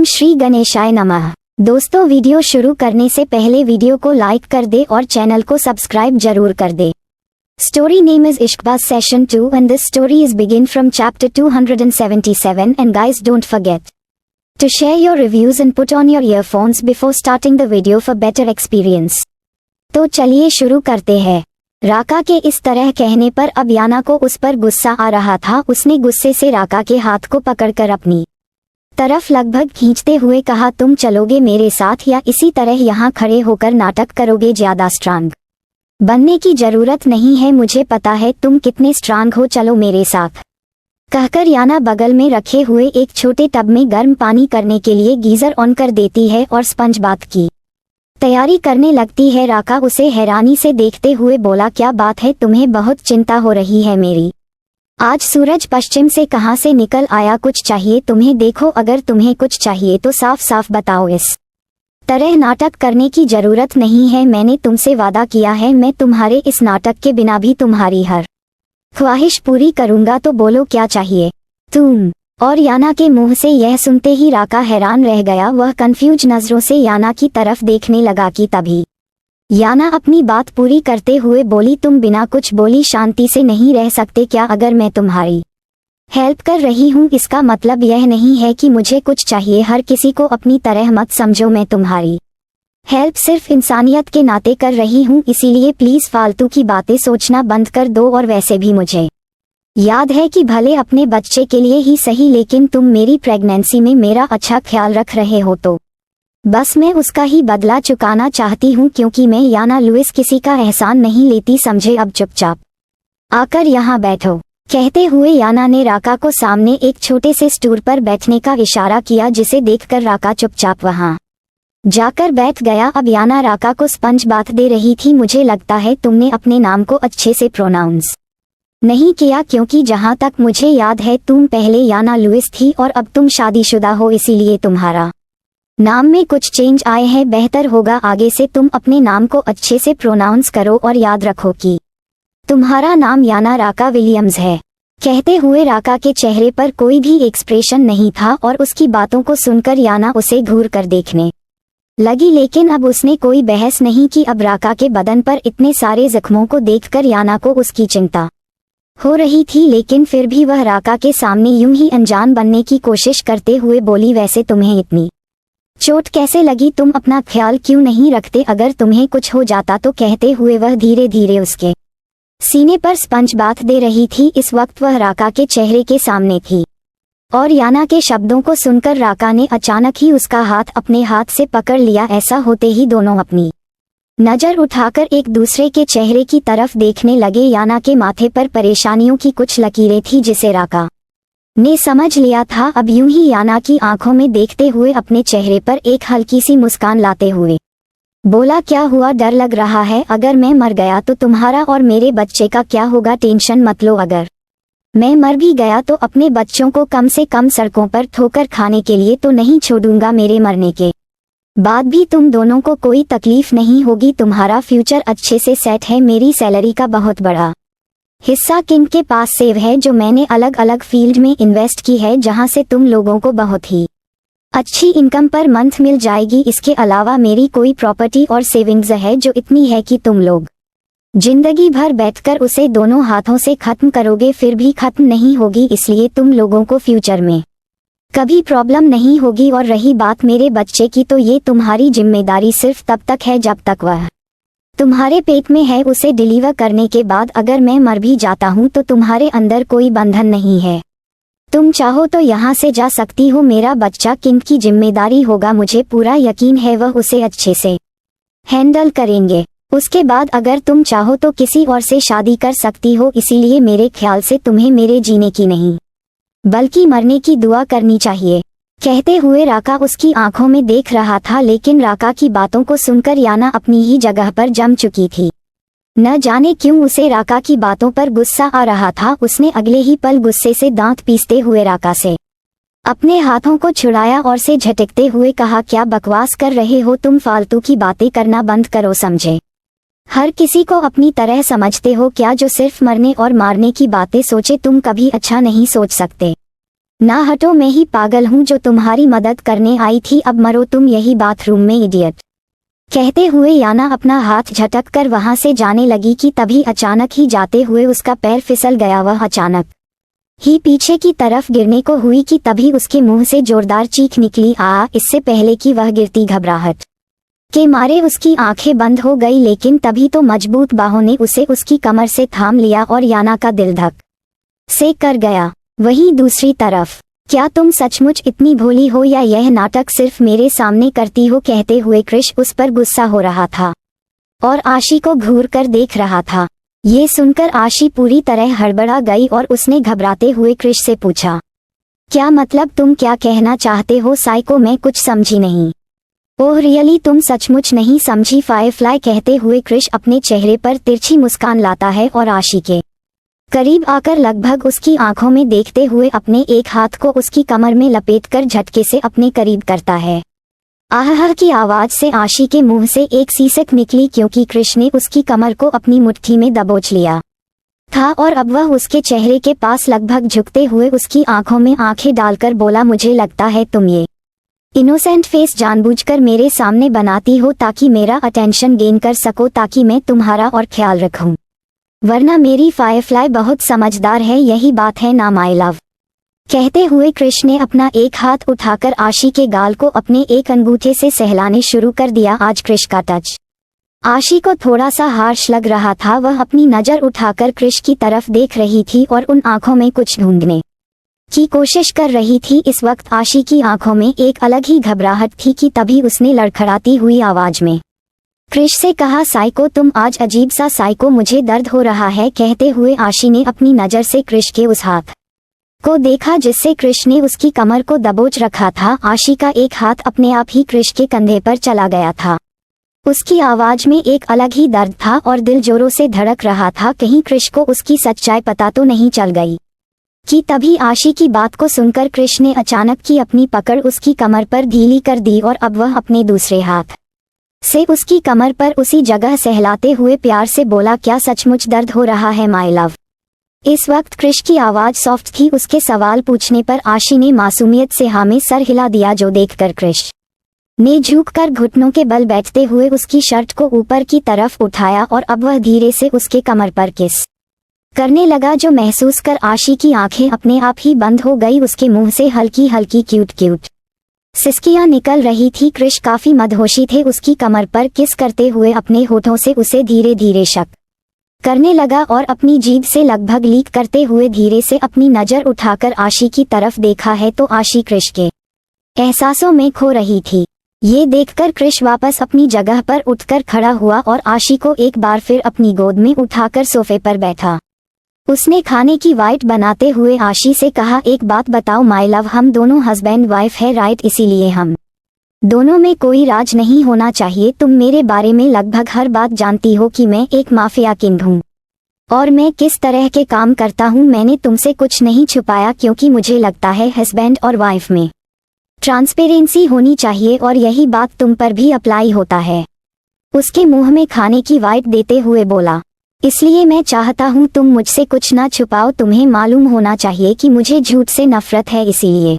श्री गणेशाय नमः। दोस्तों, वीडियो शुरू करने से पहले वीडियो को लाइक कर दे और चैनल को सब्सक्राइब जरूर कर दे। Story name is Ishqbaz Session 2 and this story is begin from chapter 277 and guys don't forget to share your reviews and put on your earphones before starting the video for better experience। तो चलिए शुरू करते हैं। राका के इस तरह कहने पर अब याना को उस पर गुस्सा आ रहा था। उसने गुस्से से राका के हाथ को पकड़कर अपनी तरफ लगभग खींचते हुए कहा, तुम चलोगे मेरे साथ या इसी तरह यहाँ खड़े होकर नाटक करोगे? ज्यादा स्ट्रांग बनने की जरूरत नहीं है, मुझे पता है तुम कितने स्ट्रांग हो, चलो मेरे साथ। कहकर याना बगल में रखे हुए एक छोटे टब में गर्म पानी करने के लिए गीजर ऑन कर देती है और स्पंज बाथ की तैयारी करने लगती है। राका उसे हैरानी से देखते हुए बोला, क्या बात है, तुम्हें बहुत चिंता हो रही है मेरी? आज सूरज पश्चिम से कहाँ से निकल आया? कुछ चाहिए तुम्हें? देखो, अगर तुम्हें कुछ चाहिए तो साफ साफ बताओ, इस तरह नाटक करने की जरूरत नहीं है। मैंने तुमसे वादा किया है, मैं तुम्हारे इस नाटक के बिना भी तुम्हारी हर ख्वाहिश पूरी करूंगा, तो बोलो क्या चाहिए तुम? और याना के मुंह से यह सुनते ही राका हैरान रह गया। वह कंफ्यूज नजरों से याना की तरफ देखने लगा कि तभी याना अपनी बात पूरी करते हुए बोली, तुम बिना कुछ बोली शांति से नहीं रह सकते क्या? अगर मैं तुम्हारी हेल्प कर रही हूँ इसका मतलब यह नहीं है कि मुझे कुछ चाहिए। हर किसी को अपनी तरह मत समझो, मैं तुम्हारी हेल्प सिर्फ इंसानियत के नाते कर रही हूँ, इसीलिए प्लीज फालतू की बातें सोचना बंद कर दो। और वैसे भी मुझे याद है कि भले अपने बच्चे के लिए ही सही, लेकिन तुम मेरी प्रेगनेंसी में मेरा अच्छा ख्याल रख रहे हो तो बस मैं उसका ही बदला चुकाना चाहती हूँ, क्योंकि मैं याना लुइस किसी का एहसान नहीं लेती, समझे? अब चुपचाप आकर यहाँ बैठो। कहते हुए याना ने राका को सामने एक छोटे से स्टूल पर बैठने का इशारा किया, जिसे देखकर राका चुपचाप वहाँ जाकर बैठ गया। अब याना राका को स्पंज बाथ दे रही थी। मुझे लगता है तुमने अपने नाम को अच्छे से प्रोनाउंस नहीं किया, क्योंकि जहाँ तक मुझे याद है तुम पहले याना लुइस थी और अब तुम शादीशुदा हो, इसीलिए तुम्हारा नाम में कुछ चेंज आए हैं। बेहतर होगा आगे से तुम अपने नाम को अच्छे से प्रोनाउंस करो और याद रखो कि तुम्हारा नाम याना राका विलियम्स है। कहते हुए राका के चेहरे पर कोई भी एक्सप्रेशन नहीं था और उसकी बातों को सुनकर याना उसे घूर कर देखने लगी, लेकिन अब उसने कोई बहस नहीं की। अब राका के बदन पर इतने सारे जख्मों को देखकर याना को उसकी चिंता हो रही थी, लेकिन फिर भी वह राका के सामने यूं ही अनजान बनने की कोशिश करते हुए बोली, वैसे तुम्हें इतनी चोट कैसे लगी? तुम अपना ख्याल क्यों नहीं रखते? अगर तुम्हें कुछ हो जाता तो? कहते हुए वह धीरे धीरे उसके सीने पर स्पंज बाथ दे रही थी। इस वक्त वह राका के चेहरे के सामने थी और याना के शब्दों को सुनकर राका ने अचानक ही उसका हाथ अपने हाथ से पकड़ लिया। ऐसा होते ही दोनों अपनी नजर उठाकर एक दूसरे के चेहरे की तरफ देखने लगे। याना के माथे पर परेशानियों की कुछ लकीरें थी, जिसे राका ने समझ लिया था। अब यूं ही याना की आंखों में देखते हुए अपने चेहरे पर एक हल्की सी मुस्कान लाते हुए बोला, क्या हुआ? डर लग रहा है? अगर मैं मर गया तो तुम्हारा और मेरे बच्चे का क्या होगा? टेंशन मत लो, अगर मैं मर भी गया तो अपने बच्चों को कम से कम सड़कों पर ठोकर खाने के लिए तो नहीं छोड़ूंगा। मेरे मरने के बाद भी तुम दोनों को कोई तकलीफ नहीं होगी। तुम्हारा फ्यूचर अच्छे से सेट है। मेरी सैलरी का बहुत बड़ा हिस्सा किंग के पास सेव है, जो मैंने अलग अलग फील्ड में इन्वेस्ट की है, जहां से तुम लोगों को बहुत ही अच्छी इनकम पर मंथ मिल जाएगी। इसके अलावा मेरी कोई प्रॉपर्टी और सेविंग्स है जो इतनी है कि तुम लोग जिंदगी भर बैठकर उसे दोनों हाथों से खत्म करोगे, फिर भी खत्म नहीं होगी। इसलिए तुम लोगों को फ्यूचर में कभी प्रॉब्लम नहीं होगी। और रही बात मेरे बच्चे की, तो ये तुम्हारी जिम्मेदारी सिर्फ तब तक है जब तक वह तुम्हारे पेट में है। उसे डिलीवर करने के बाद अगर मैं मर भी जाता हूँ तो तुम्हारे अंदर कोई बंधन नहीं है। तुम चाहो तो यहाँ से जा सकती हो। मेरा बच्चा किंग की जिम्मेदारी होगा, मुझे पूरा यकीन है वह उसे अच्छे से हैंडल करेंगे। उसके बाद अगर तुम चाहो तो किसी और से शादी कर सकती हो। इसीलिए मेरे ख्याल से तुम्हें मेरे जीने की नहीं बल्कि मरने की दुआ करनी चाहिए। कहते हुए राका उसकी आंखों में देख रहा था, लेकिन राका की बातों को सुनकर याना अपनी ही जगह पर जम चुकी थी। न जाने क्यों उसे राका की बातों पर गुस्सा आ रहा था। उसने अगले ही पल गुस्से से दांत पीसते हुए राका से अपने हाथों को छुड़ाया और से झटकते हुए कहा, क्या बकवास कर रहे हो तुम? फालतू की बातें करना बंद करो, समझे? हर किसी को अपनी तरह समझते हो क्या? जो सिर्फ मरने और मारने की बातें सोचे, तुम कभी अच्छा नहीं सोच सकते। ना हटो, मैं ही पागल हूँ जो तुम्हारी मदद करने आई थी, अब मरो तुम यही बाथरूम में इडियट। कहते हुए याना अपना हाथ झटक कर वहां से जाने लगी कि तभी अचानक ही जाते हुए उसका पैर फिसल गया। वह अचानक ही पीछे की तरफ गिरने को हुई कि तभी उसके मुंह से जोरदार चीख निकली। इससे पहले कि वह गिरती, घबराहट के मारे उसकी आंखें बंद हो गई, लेकिन तभी तो मजबूत बाहों ने उसे उसकी कमर से थाम लिया और याना का दिल धक से कर गया। वहीं दूसरी तरफ, क्या तुम सचमुच इतनी भोली हो या यह नाटक सिर्फ मेरे सामने करती हो? कहते हुए क्रिश उस पर गुस्सा हो रहा था और आशी को घूर कर देख रहा था। ये सुनकर आशी पूरी तरह हड़बड़ा गई और उसने घबराते हुए क्रिश से पूछा, क्या मतलब, तुम क्या कहना चाहते हो? साइको, मैं कुछ समझी नहीं। ओह रियली, तुम सचमुच नहीं समझी? फायरफ्लाई कहते हुए क्रिश अपने चेहरे पर तिरछी मुस्कान लाता है और आशी के करीब आकर लगभग उसकी आंखों में देखते हुए अपने एक हाथ को उसकी कमर में लपेटकर झटके से अपने करीब करता है। आह की आवाज से आशी के मुंह से एक सीसक निकली, क्योंकि क्रिश ने उसकी कमर को अपनी मुट्ठी में दबोच लिया था और अब वह उसके चेहरे के पास लगभग झुकते हुए उसकी आंखों में आंखें डालकर बोला, मुझे लगता है तुम ये इनोसेंट फेस जानबूझकर मेरे सामने बनाती हो ताकि मेरा अटेंशन गेन कर सको, ताकि मैं तुम्हारा और ख्याल रखूं, वरना मेरी फायरफ्लाई बहुत समझदार है, यही बात है ना माय लव। कहते हुए क्रिश ने अपना एक हाथ उठाकर आशी के गाल को अपने एक अंगूठे से सहलाने शुरू कर दिया। आज क्रिश का टच आशी को थोड़ा सा हार्श लग रहा था। वह अपनी नज़र उठाकर क्रिश की तरफ देख रही थी और उन आंखों में कुछ ढूंढने की कोशिश कर रही थी। इस वक्त आशी की आंखों में एक अलग ही घबराहट थी कि तभी उसने लड़खड़ाती हुई आवाज में क्रिश से कहा, साइको, तुम आज अजीब सा साइको, मुझे दर्द हो रहा है। कहते हुए आशी ने अपनी नज़र से क्रिश के उस हाथ को देखा जिससे क्रिश ने उसकी कमर को दबोच रखा था। आशी का एक हाथ अपने आप ही क्रिश के कंधे पर चला गया था। उसकी आवाज में एक अलग ही दर्द था और दिल जोरों से धड़क रहा था, कहीं क्रिश को उसकी सच्चाई पता तो नहीं चल गई। कि तभी आशी की बात को सुनकर क्रिश ने अचानक की अपनी पकड़ उसकी कमर पर ढीली कर दी और अब वह अपने दूसरे हाथ से उसकी कमर पर उसी जगह सहलाते हुए प्यार से बोला, क्या सचमुच दर्द हो रहा है माय लव? इस वक्त क्रिश की आवाज सॉफ्ट थी। उसके सवाल पूछने पर आशी ने मासूमियत से हाँ में सर हिला दिया, जो देखकर क्रिश ने झुककर घुटनों के बल बैठते हुए उसकी शर्ट को ऊपर की तरफ उठाया और अब वह धीरे से उसके कमर पर किस करने लगा, जो महसूस कर आशी की आंखें अपने आप ही बंद हो गई। उसके मुंह से हल्की हल्की क्यूट सिसकियां निकल रही थी। क्रिश काफी मदहोशी थे। उसकी कमर पर किस करते हुए अपने होठों से उसे धीरे धीरे शक करने लगा और अपनी जीभ से लगभग लीक करते हुए धीरे से अपनी नजर उठाकर आशी की तरफ देखा है तो आशी क्रिश के एहसासों में खो रही थी। ये देखकर क्रिश वापस अपनी जगह पर उठकर खड़ा हुआ और आशी को एक बार फिर अपनी गोद में उठाकर सोफे पर बैठा। उसने खाने की वाइट बनाते हुए आशी से कहा, एक बात बताओ माय लव, हम दोनों हस्बैंड वाइफ है राइट? इसीलिए हम दोनों में कोई राज नहीं होना चाहिए। तुम मेरे बारे में लगभग हर बात जानती हो कि मैं एक माफिया किंग हूँ और मैं किस तरह के काम करता हूँ। मैंने तुमसे कुछ नहीं छुपाया, क्योंकि मुझे लगता है हस्बैंड और वाइफ में ट्रांसपेरेंसी होनी चाहिए और यही बात तुम पर भी अप्लाई होता है। उसके मुंह में खाने की वाइट देते हुए बोला, इसलिए मैं चाहता हूँ तुम मुझसे कुछ ना छुपाओ। तुम्हें मालूम होना चाहिए कि मुझे झूठ से नफरत है, इसीलिए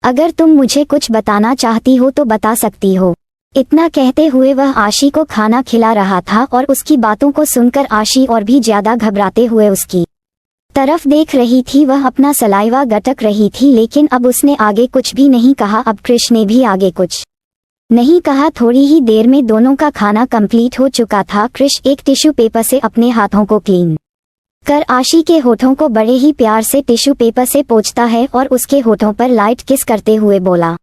अगर तुम मुझे कुछ बताना चाहती हो तो बता सकती हो। इतना कहते हुए वह आशी को खाना खिला रहा था और उसकी बातों को सुनकर आशी और भी ज्यादा घबराते हुए उसकी तरफ देख रही थी। वह अपना सलाइवा गटक रही थी, लेकिन अब उसने आगे कुछ भी नहीं कहा। अब क्रिश ने भी आगे कुछ नहीं कहा। थोड़ी ही देर में दोनों का खाना कंप्लीट हो चुका था। क्रिश एक टिश्यू पेपर से अपने हाथों को क्लीन कर आशी के होठों को बड़े ही प्यार से टिश्यू पेपर से पोंछता है और उसके होठों पर लाइट किस करते हुए बोला,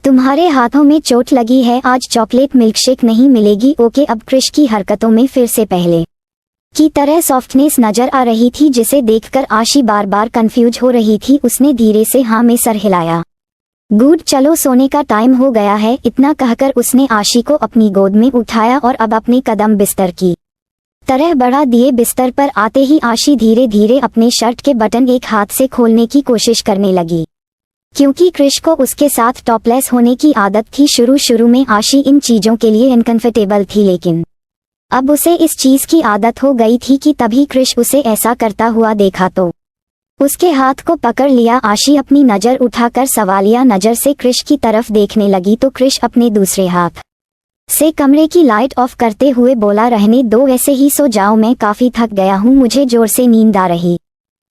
तुम्हारे हाथों में चोट लगी है, आज चॉकलेट मिल्कशेक नहीं मिलेगी। ओके। अब क्रिश की हरकतों में फिर से पहले की तरह सॉफ्टनेस नजर आ रही थी, जिसे देखकर आशी बार बार कंफ्यूज हो रही थी। उसने धीरे से हाँ में सर हिलाया। गुड, चलो सोने का टाइम हो गया है। इतना कहकर उसने आशी को अपनी गोद में उठाया और अब अपने कदम बिस्तर की तरह बढ़ा दिए। बिस्तर पर आते ही आशी धीरे धीरे अपने शर्ट के बटन एक हाथ से खोलने की कोशिश करने लगी, क्योंकि क्रिश को उसके साथ टॉपलेस होने की आदत थी। शुरू में आशी इन चीजों के लिए अनकंफर्टेबल थी, लेकिन अब उसे इस चीज की आदत हो गई थी कि तभी क्रिश उसे ऐसा करता हुआ देखा तो उसके हाथ को पकड़ लिया। आशी अपनी नजर उठाकर सवालिया नजर से क्रिश की तरफ देखने लगी तो क्रिश अपने दूसरे हाथ से कमरे की लाइट ऑफ करते हुए बोला, रहने दो, ऐसे ही सो जाओ, मैं काफी थक गया हूँ, मुझे जोर से नींद आ रही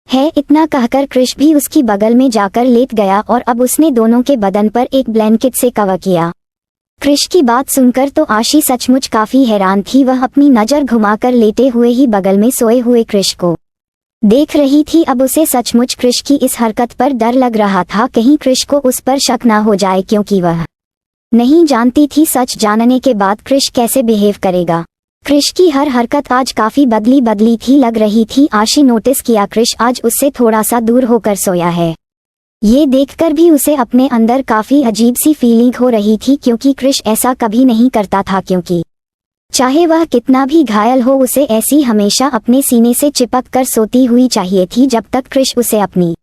है। इतना कहकर क्रिश भी उसकी बगल में जाकर लेट गया और अब उसने दोनों के बदन पर एक ब्लैंकेट से कवर किया। क्रिश की बात सुनकर तो आशी सचमुच काफी हैरान थी। वह अपनी नजर घुमाकर लेटे हुए ही बगल में सोए हुए क्रिश को देख रही थी। अब उसे सचमुच क्रिश की इस हरकत पर डर लग रहा था, कहीं क्रिश को उस पर शक ना हो जाए, क्योंकि वह नहीं जानती थी सच जानने के बाद क्रिश कैसे बिहेव करेगा। क्रिश की हर हरकत आज काफी बदली बदली थी लग रही थी। आशी नोटिस किया क्रिश आज उससे थोड़ा सा दूर होकर सोया है। ये देखकर भी उसे अपने अंदर काफी अजीब सी फीलिंग हो रही थी, क्योंकि क्रिश ऐसा कभी नहीं करता था। क्योंकि चाहे वह कितना भी घायल हो, उसे ऐसी हमेशा अपने सीने से चिपक कर सोती हुई चाहिए थी जब तक क्रिश उसे अपनी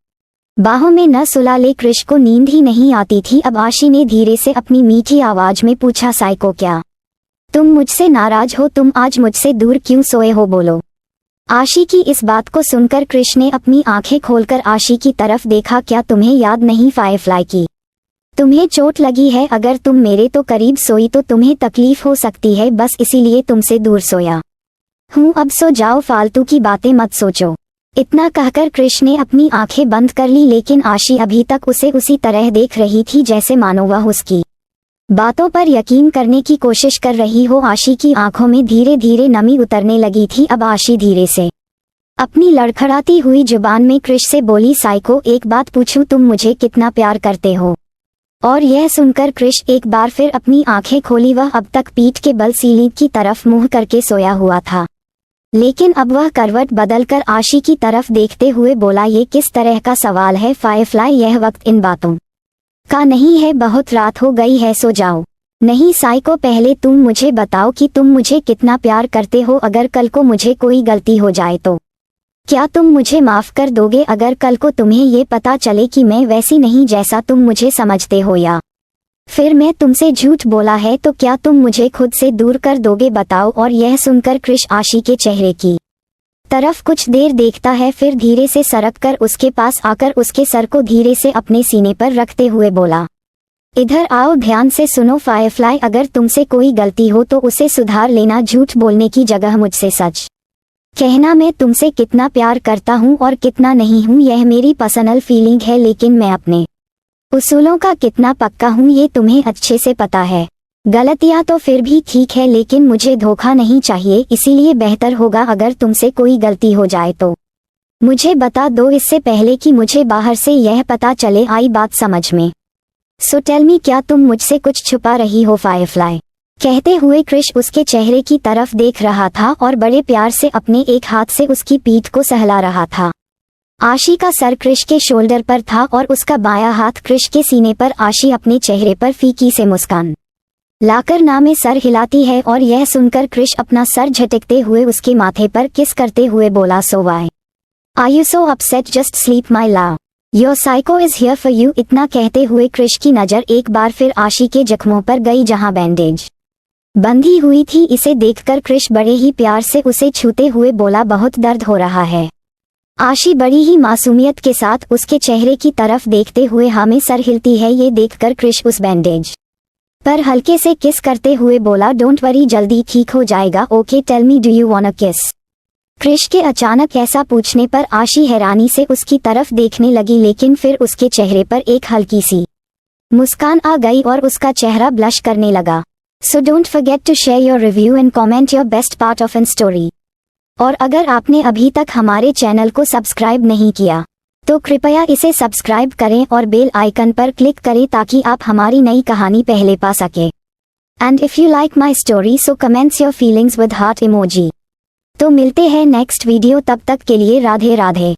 बाहों में न सुला ले। क्रिश को नींद ही नहीं आती थी। अब आशी ने धीरे से अपनी मीठी आवाज में पूछा, साइको, क्या तुम मुझसे नाराज हो? तुम आज मुझसे दूर क्यों सोए हो, बोलो। आशी की इस बात को सुनकर क्रिश ने अपनी आंखें खोलकर आशी की तरफ देखा। क्या तुम्हें याद नहीं फायरफ्लाई की? तुम्हें चोट लगी है? अगर तुम मेरे तो करीब सोई तो तुम्हें तकलीफ हो सकती है, बस इसीलिए तुमसे दूर सोया हूँ। अब सो जाओ, फालतू की बातें मत सोचो। इतना कहकर क्रिश ने अपनी आंखें बंद कर ली, लेकिन आशी अभी तक उसे उसी तरह देख रही थी जैसे मानो वह उसकी बातों पर यकीन करने की कोशिश कर रही हो। आशी की आंखों में धीरे धीरे नमी उतरने लगी थी। अब आशी धीरे से अपनी लड़खड़ाती हुई जुबान में क्रिश से बोली, साइको, एक बात पूछूं, तुम मुझे कितना प्यार करते हो? और यह सुनकर क्रिश एक बार फिर अपनी आंखें खोली। वह अब तक पीठ के बल सीलिंग की तरफ मुंह करके सोया हुआ था, लेकिन अब वह करवट बदलकर आशी की तरफ देखते हुए बोला, ये किस तरह का सवाल है फायरफ्लाई, यह वक्त इन बातों का नहीं है, बहुत रात हो गई है, सो जाओ। नहीं साइको, पहले तुम मुझे बताओ कि तुम मुझे कितना प्यार करते हो। अगर कल को मुझे कोई गलती हो जाए तो क्या तुम मुझे माफ कर दोगे? अगर कल को तुम्हें ये पता चले कि मैं वैसी नहीं जैसा तुम मुझे समझते हो, या फिर मैं तुमसे झूठ बोला है, तो क्या तुम मुझे खुद से दूर कर दोगे? बताओ। और यह सुनकर क्रिश आशी के चेहरे की तरफ कुछ देर देखता है, फिर धीरे से सरक कर उसके पास आकर उसके सर को धीरे से अपने सीने पर रखते हुए बोला, इधर आओ, ध्यान से सुनो फायरफ्लाई, अगर तुमसे कोई गलती हो तो उसे सुधार लेना, झूठ बोलने की जगह मुझसे सच कहना। मैं तुमसे कितना प्यार करता हूँ और कितना नहीं हूँ यह मेरी पर्सनल फीलिंग है, लेकिन मैं अपने उसूलों का कितना पक्का हूँ ये तुम्हें अच्छे से पता है। गलतियाँ तो फिर भी ठीक है, लेकिन मुझे धोखा नहीं चाहिए, इसीलिए बेहतर होगा अगर तुमसे कोई गलती हो जाए तो मुझे बता दो, इससे पहले कि मुझे बाहर से यह पता चले। आई बात समझ में? सो टेल मी, क्या तुम मुझसे कुछ छुपा रही हो फायरफ्लाई? कहते हुए क्रिश उसके चेहरे की तरफ देख रहा था और बड़े प्यार से अपने एक हाथ से उसकी पीठ को सहला रहा था। आशी का सर क्रिश के शोल्डर पर था और उसका बायां हाथ क्रिश के सीने पर। आशी अपने चेहरे पर फीकी से मुस्कान लाकर ना में सर हिलाती है और यह सुनकर क्रिश अपना सर झटकते हुए उसके माथे पर किस करते हुए बोला, so why are you so upset, just sleep my love, your psycho is here for you. इतना कहते हुए क्रिश की नजर एक बार फिर आशी के जख्मों पर गई जहां बैंडेज बंधी हुई थी। इसे देखकर क्रिश बड़े ही प्यार से उसे छूते हुए बोला, बहुत दर्द हो रहा है। आशी बड़ी ही मासूमियत के साथ उसके चेहरे की तरफ देखते हुए हाँ में सर हिलती है। ये देखकर क्रिश उस बैंडेज पर हल्के से किस करते हुए बोला, डोंट वरी, जल्दी ठीक हो जाएगा। Okay tell me, do you want a kiss? Krish के अचानक ऐसा पूछने पर आशी हैरानी से उसकी तरफ देखने लगी, लेकिन फिर उसके चेहरे पर एक हल्की सी मुस्कान आ गई और उसका चेहरा ब्लश करने लगा। So don't forget to share your review and comment your best part of an story. और अगर आपने अभी तक हमारे चैनल को सब्सक्राइब नहीं किया तो कृपया इसे सब्सक्राइब करें और बेल आइकन पर क्लिक करें ताकि आप हमारी नई कहानी पहले पा सके। And if you like my story so comments your feelings with heart emoji. तो मिलते हैं नेक्स्ट वीडियो, तब तक के लिए राधे राधे।